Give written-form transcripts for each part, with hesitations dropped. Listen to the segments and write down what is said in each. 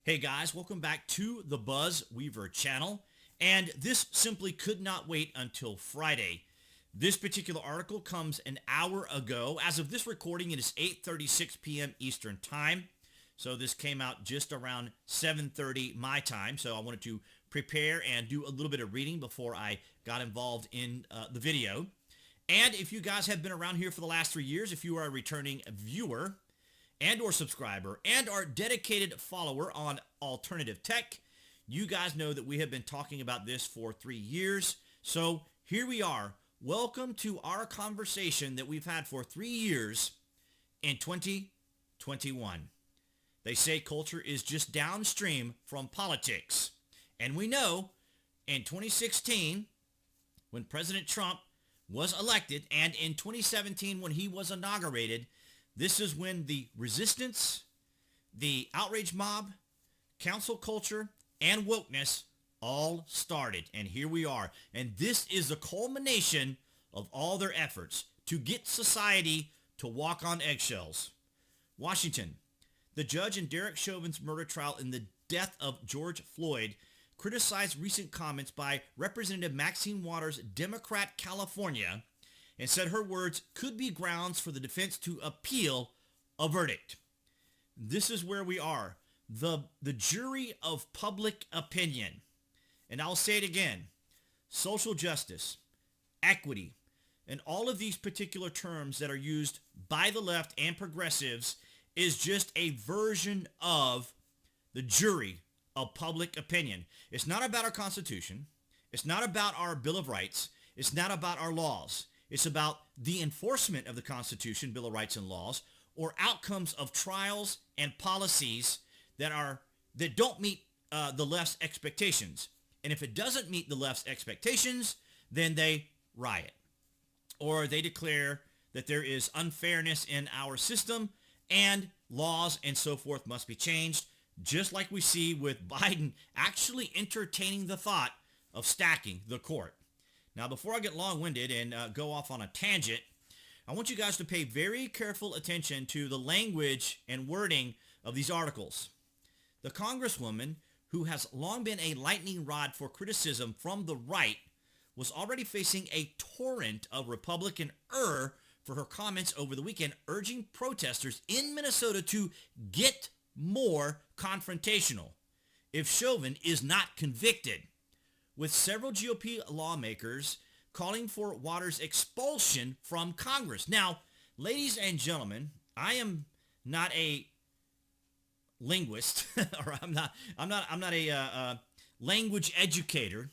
Hey guys, welcome back to the BuzWeaver channel. And this simply could not wait until Friday. This particular article comes an hour ago. As of this recording, it is 8:36 p.m. Eastern Time. So this came out just around 7:30 my time. So I wanted to prepare and do a little bit of reading before I got involved in the video. And if you guys have been around here for the last 3 years, if you are a returning viewer, and or subscriber and our dedicated follower on alternative tech, you guys know that we have been talking about this for 3 years. So here we are. Welcome to our conversation that we've had for 3 years in 2021. They say culture is just downstream from politics. And we know in 2016, when President Trump was elected, and in 2017 when he was inaugurated, this is when the resistance, the outrage mob, council culture, and wokeness all started. And here we are. And this is the culmination of all their efforts to get society to walk on eggshells. Washington. The judge in Derek Chauvin's murder trial in the death of George Floyd criticized recent comments by Representative Maxine Waters, Democrat, California, and said her words could be grounds for the defense to appeal a verdict. This is where we are. The jury of public opinion. And I'll say it again. Social justice, equity, and all of these particular terms that are used by the left and progressives is just a version of the jury of public opinion. It's not about our Constitution. It's not about our Bill of Rights. It's not about our laws. It's about the enforcement of the Constitution, Bill of Rights and laws, or outcomes of trials and policies that don't meet the left's expectations. And if it doesn't meet the left's expectations, then they riot. Or they declare that there is unfairness in our system and laws and so forth must be changed, just like we see with Biden actually entertaining the thought of stacking the court. Now, before I get long-winded and go off on a tangent, I want you guys to pay very careful attention to the language and wording of these articles. The Congresswoman, who has long been a lightning rod for criticism from the right, was already facing a torrent of Republican ire for her comments over the weekend, urging protesters in Minnesota to get more confrontational if Chauvin is not convicted, with several GOP lawmakers calling for Waters' expulsion from Congress. Now, ladies and gentlemen, I am not a linguist, or I'm not a language educator,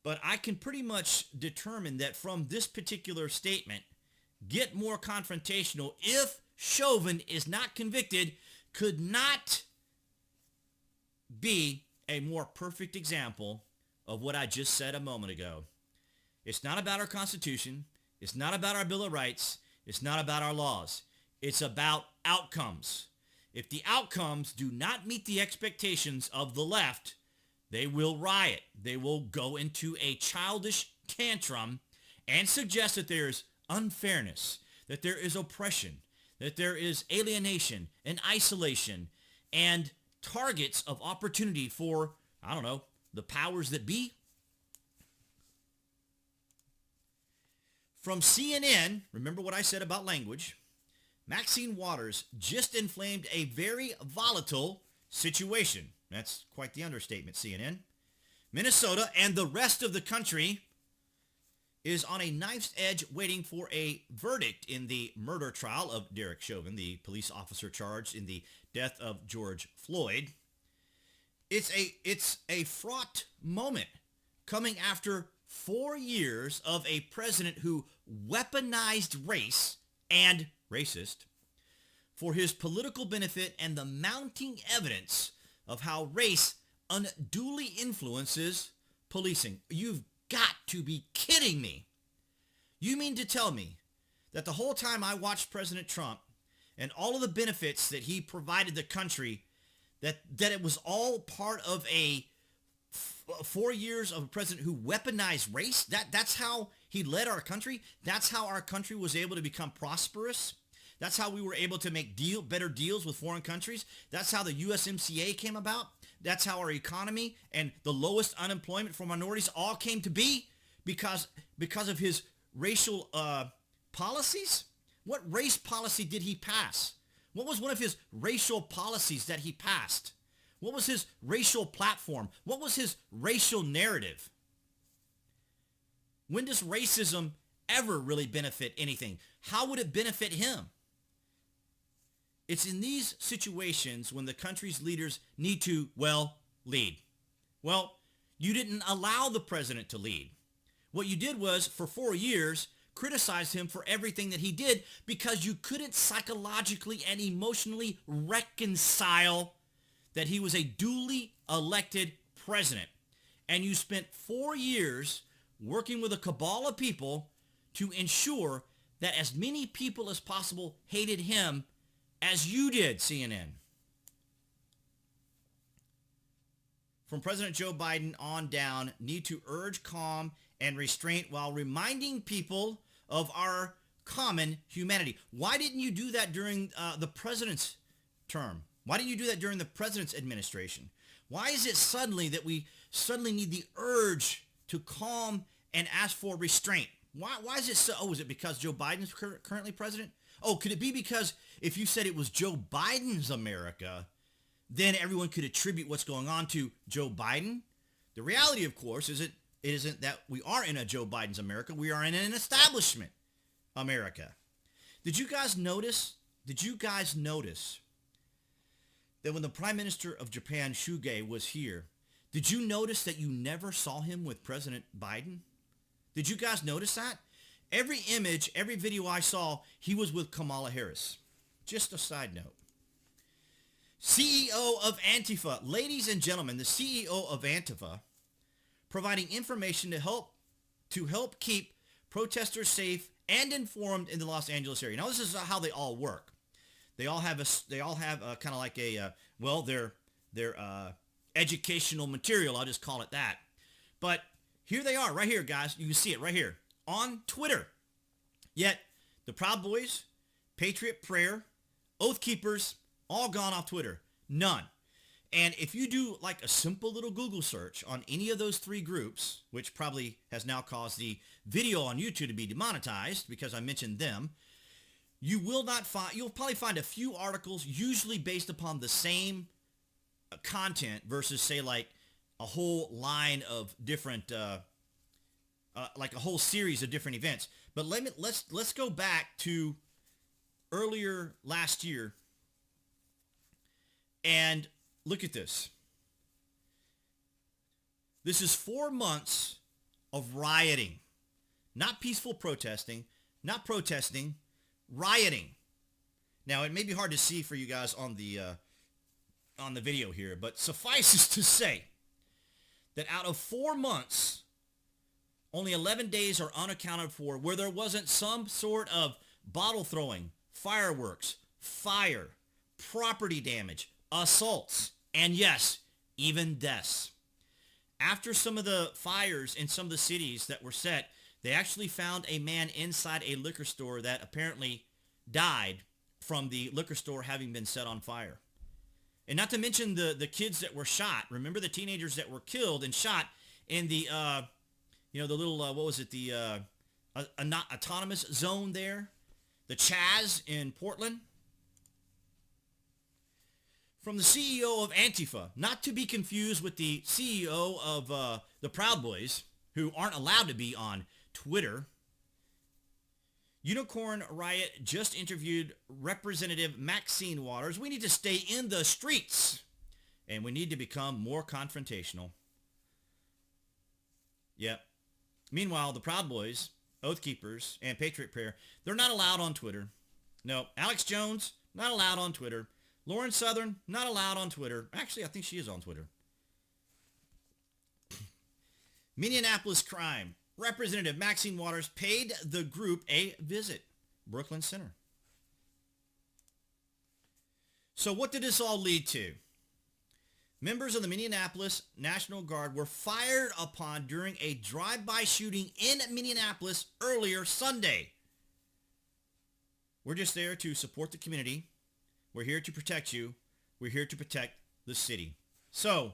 but I can pretty much determine that from this particular statement, get more confrontational if Chauvin is not convicted could not be a more perfect example of what I just said a moment ago. It's not about our Constitution. It's not about our Bill of Rights. It's not about our laws. It's about outcomes. If the outcomes do not meet the expectations of the left, they will riot. They will go into a childish tantrum and suggest that there is unfairness, that there is oppression, that there is alienation and isolation and targets of opportunity for, I don't know, the powers that be. From CNN, remember what I said about language, Maxine Waters just inflamed a very volatile situation. That's quite the understatement, CNN. Minnesota and the rest of the country is on a knife's edge waiting for a verdict in the murder trial of Derek Chauvin, the police officer charged in the death of George Floyd. It's a fraught moment coming after 4 years of a president who weaponized race and racist for his political benefit and the mounting evidence of how race unduly influences policing. You've got to be kidding me. You mean to tell me that the whole time I watched President Trump and all of the benefits that he provided the country, that it was all part of a 4 years of a president who weaponized race? That's how he led our country? That's how our country was able to become prosperous? That's how we were able to make better deals with foreign countries. That's how the USMCA came about. That's how our economy and the lowest unemployment for minorities all came to be because of his racial policies. What race policy did he pass? What was one of his racial policies that he passed? What was his racial platform? What was his racial narrative? When does racism ever really benefit anything? How would it benefit him? It's in these situations when the country's leaders need to, well, lead. Well, you didn't allow the president to lead. What you did was, for 4 years, criticize him for everything that he did because you couldn't psychologically and emotionally reconcile that he was a duly elected president. And you spent 4 years working with a cabal of people to ensure that as many people as possible hated him as you did, CNN. From President Joe Biden on down, need to urge calm and restraint while reminding people of our common humanity. Why didn't you do that during the president's term? Why didn't you do that during the president's administration? Why is it suddenly that we suddenly need the urge to calm and ask for restraint? Why is it so? Oh, is it because Joe Biden's currently president? Oh, could it be because if you said it was Joe Biden's America, then everyone could attribute what's going on to Joe Biden? The reality, of course, isn't that we are in a Joe Biden's America. We are in an establishment America. Did you guys notice that when the Prime Minister of Japan, Shuge, was here, did you notice that you never saw him with President Biden? Did you guys notice that? Every image, every video I saw, he was with Kamala Harris. Just a side note. CEO of Antifa. Ladies and gentlemen, the CEO of Antifa providing information to help keep protesters safe and informed in the Los Angeles area. Now, this is how they all work. They all have kind of like their educational material. I'll just call it that. But here they are, right here, guys. You can see it right here on Twitter. Yet the Proud Boys, Patriot Prayer, Oath Keepers, all gone off Twitter. None. And if you do like a simple little Google search on any of those three groups, which probably has now caused the video on YouTube to be demonetized because I mentioned them, you'll probably find a few articles usually based upon the same content versus say like a whole line of different, like a whole series of different events. But let's go back to earlier last year and look at this. This is 4 months of rioting, not peaceful protesting, not protesting, rioting. Now, it may be hard to see for you guys on the video here, but suffices to say that out of 4 months, only 11 days are unaccounted for where there wasn't some sort of bottle throwing, fireworks, fire, property damage, assaults, and yes, even deaths. After some of the fires in some of the cities that were set, they actually found a man inside a liquor store that apparently died from the liquor store having been set on fire. And not to mention the kids that were shot. Remember the teenagers that were killed and shot in the, the little, what was it, the autonomous zone there? The Chaz in Portland? From the CEO of Antifa, not to be confused with the CEO of the Proud Boys, who aren't allowed to be on Twitter. Unicorn Riot just interviewed Representative Maxine Waters. We need to stay in the streets, and we need to become more confrontational. Yep. Meanwhile, the Proud Boys, Oath Keepers, and Patriot Prayer, they're not allowed on Twitter. No, Alex Jones, not allowed on Twitter. Lauren Southern, not allowed on Twitter. Actually, I think she is on Twitter. Minneapolis crime. Representative Maxine Waters paid the group a visit. Brooklyn Center. So what did this all lead to? Members of the Minneapolis National Guard were fired upon during a drive-by shooting in Minneapolis earlier Sunday. We're just there to support the community. We're here to protect you. We're here to protect the city. So,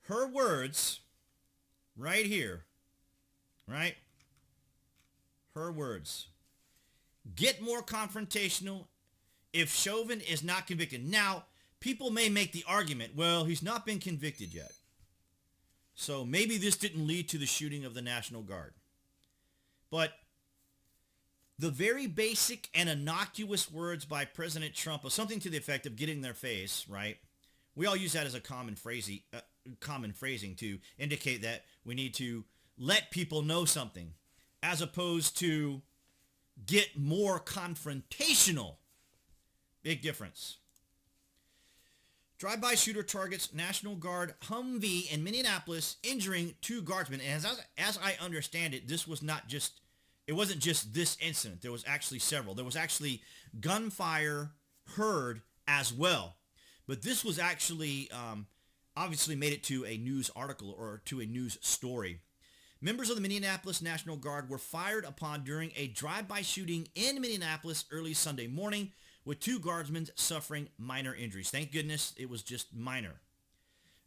her words right here, right? Her words. Get more confrontational if Chauvin is not convicted. Now, people may make the argument, well, he's not been convicted yet. So maybe this didn't lead to the shooting of the National Guard. But the very basic and innocuous words by President Trump of something to the effect of getting in their face, right? We all use that as a common phrasing to indicate that we need to let people know something, as opposed to get more confrontational. Big difference. Drive-by shooter targets National Guard Humvee in Minneapolis, injuring 2 guardsmen. And as I understand it, it wasn't just this incident. There was actually several. There was actually gunfire heard as well. But this was actually, obviously made it to a news article or to a news story. Members of the Minneapolis National Guard were fired upon during a drive-by shooting in Minneapolis early Sunday morning, with 2 guardsmen suffering minor injuries. Thank goodness it was just minor.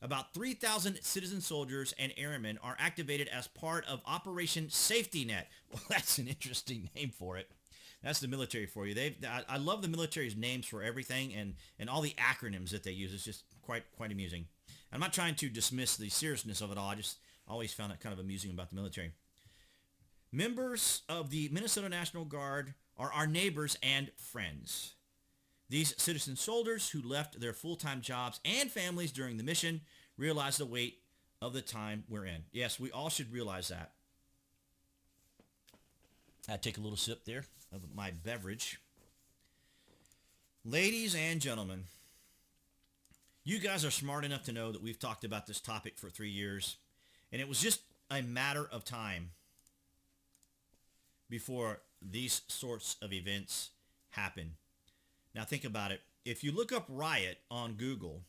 About 3,000 citizen soldiers and airmen are activated as part of Operation Safety Net. Well, that's an interesting name for it. That's the military for you. I love the military's names for everything and all the acronyms that they use. It's just quite amusing. I'm not trying to dismiss the seriousness of it all. I just always found it kind of amusing about the military. Members of the Minnesota National Guard are our neighbors and friends. These citizen soldiers who left their full-time jobs and families during the mission realize the weight of the time we're in. Yes, we all should realize that. I take a little sip there of my beverage. Ladies and gentlemen, you guys are smart enough to know that we've talked about this topic for 3 years, and it was just a matter of time before these sorts of events happen. Now think about it. If you look up Riot on Google,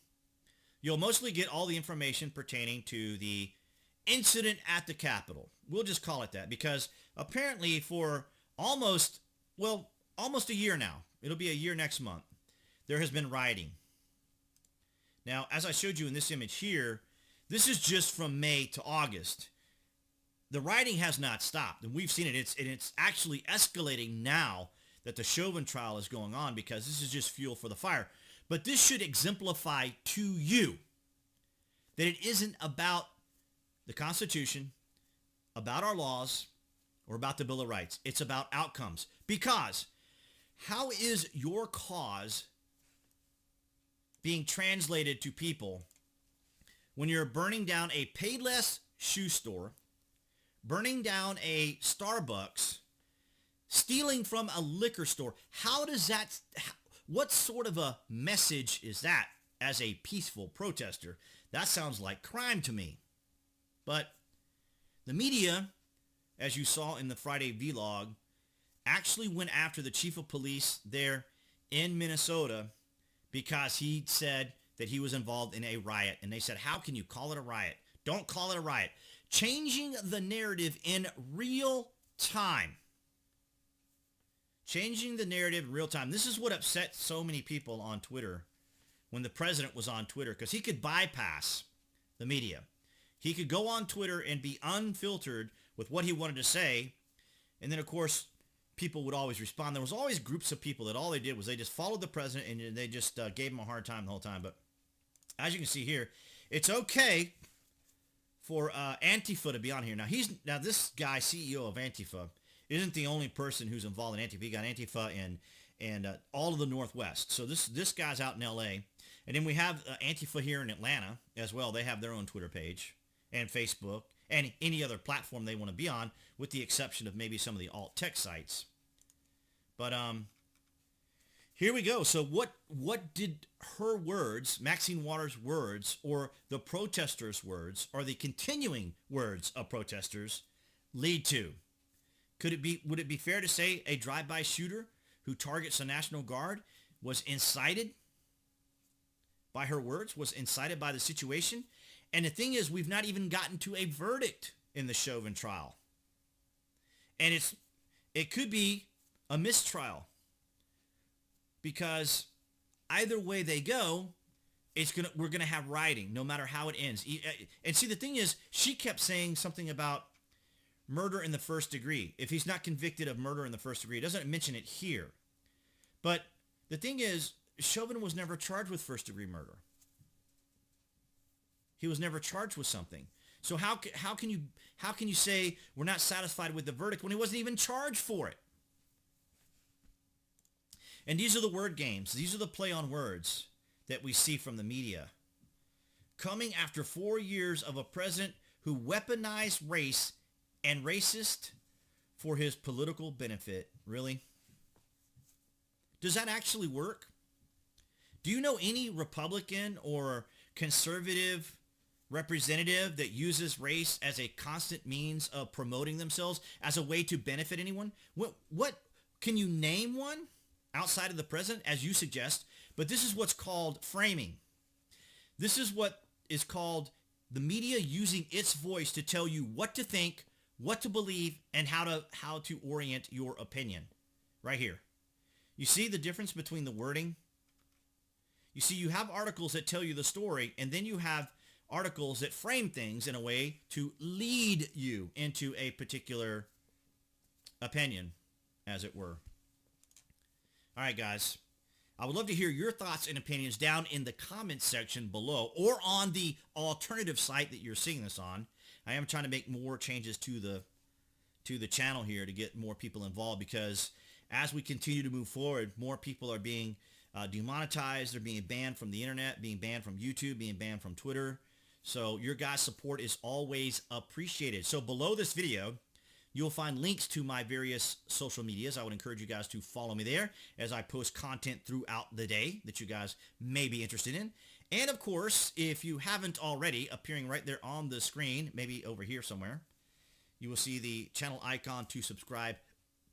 you'll mostly get all the information pertaining to the incident at the Capitol. We'll just call it that because apparently for almost a year now, it'll be a year next month, there has been rioting. Now, as I showed you in this image here, this is just from May to August. The rioting has not stopped, and we've seen it. It's actually escalating now that the Chauvin trial is going on because this is just fuel for the fire. But this should exemplify to you that it isn't about the Constitution, about our laws, or about the Bill of Rights. It's about outcomes. Because how is your cause being translated to people when you're burning down a Payless shoe store, burning down a Starbucks, stealing from a liquor store? What sort of a message is that as a peaceful protester? That sounds like crime to me. But the media, as you saw in the Friday vlog, actually went after the chief of police there in Minnesota because he said that he was involved in a riot. And they said, how can you call it a riot? Don't call it a riot. Changing the narrative in real time. Changing the narrative in real time. This is what upset so many people on Twitter when the president was on Twitter, because he could bypass the media. He could go on Twitter and be unfiltered with what he wanted to say. And then, of course, people would always respond. There was always groups of people that all they did was they just followed the president and they just gave him a hard time the whole time. But as you can see here, it's okay for Antifa to be on here. Now this guy, CEO of Antifa, isn't the only person who's involved in Antifa. You got Antifa and all of the Northwest. So this guy's out in L.A. And then we have Antifa here in Atlanta as well. They have their own Twitter page and Facebook and any other platform they want to be on, with the exception of maybe some of the alt-tech sites. But here we go. So what did her words, Maxine Waters' words, or the protesters' words, or the continuing words of protesters lead to? Would it be fair to say a drive-by shooter who targets the National Guard was incited by her words, was incited by the situation? And the thing is, we've not even gotten to a verdict in the Chauvin trial. And it could be a mistrial. because either way they go, we're gonna have rioting no matter how it ends. And see, the thing is, she kept saying something about murder in the first degree. If he's not convicted of murder in the first degree, it doesn't mention it here. But the thing is, Chauvin was never charged with first degree murder. He was never charged with something. So how can you say we're not satisfied with the verdict when he wasn't even charged for it? And these are the word games. These are the play on words that we see from the media. Coming after 4 years of a president who weaponized race and racist for his political benefit. Really? Does that actually work? Do you know any Republican or conservative representative that uses race as a constant means of promoting themselves as a way to benefit anyone? What can you name one outside of the president, as you suggest? But this is what's called framing. This is what is called the media using its voice to tell you what to think, what to believe, and how to orient your opinion. Right here. You see the difference between the wording? You see, you have articles that tell you the story, and then you have articles that frame things in a way to lead you into a particular opinion, as it were. All right, guys. I would love to hear your thoughts and opinions down in the comments section below or on the alternative site that you're seeing this on. I am trying to make more changes to the channel here to get more people involved, because as we continue to move forward, more people are being demonetized. They're being banned from the internet, being banned from YouTube, being banned from Twitter. So your guys' support is always appreciated. So below this video, you'll find links to my various social medias. I would encourage you guys to follow me there as I post content throughout the day that you guys may be interested in. And of course, if you haven't already, appearing right there on the screen, maybe over here somewhere, you will see the channel icon to subscribe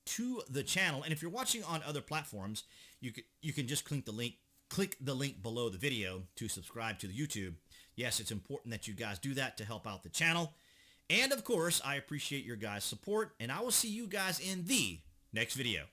to the channel. And if you're watching on other platforms, you can just click the link below the video to subscribe to the YouTube. Yes, it's important that you guys do that to help out the channel. And of course, I appreciate your guys' support, and I will see you guys in the next video.